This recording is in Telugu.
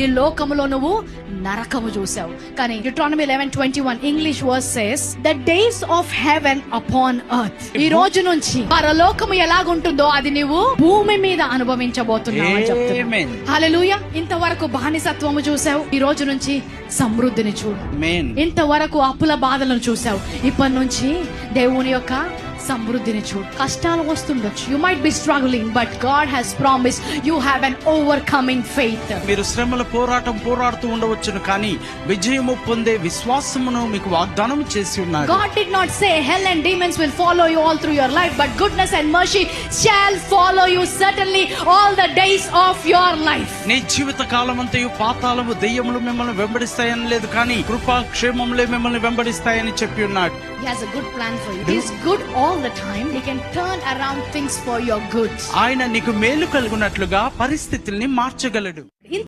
ఈ లోకములో నువ్వు నరకము చూసావు. కానీ Deuteronomy 11:21 English verse says the days of heaven upon earth. ఈ రోజు నుంచి పరలోకము ఎలాగుంటుందో అది నువ్వు భూమి మీద అనుభవించబోతున్నావు అని చెప్తున్నా. హల్లెలూయా. ఇంతవరకు బానిసత్వము చూసావు, ఈ రోజు నుంచి సమృద్ధిని చూడు. ఇంతవరకు అప్పుల బాధలను చూసావు, ఇప్పటి నుంచి దేవుని యొక్క సమృద్ధిని చూడు. కష్టాలు వస్తుండొచ్చు, you might be struggling, but God has promised you have an overcoming faith. మీరు శ్రమల పోరాడుతూ ఉండవచ్చును, కానీ విజయము పొందే విశ్వాసమును మీకు వాగ్దానం చేసి ఉన్నాడు. God did not say hell and demons will follow you all through your life, but goodness and mercy shall follow you certainly all the days of your life. నీ జీవిత కాలమంతయు పాతాళము దెయ్యములు మిమ్మల్ని వెంబడిస్తాయని లేదు, కానీ కృపా క్షేమములే మిమ్మల్ని వెంబడిస్తాయని చెప్పి ఉన్నాడు. He has a good plan for you. He is good all the time. He can turn around things for your good. ఆయన నీకు మేలు కలుగునట్లుగా పరిస్థితుల్ని మార్చగలడు.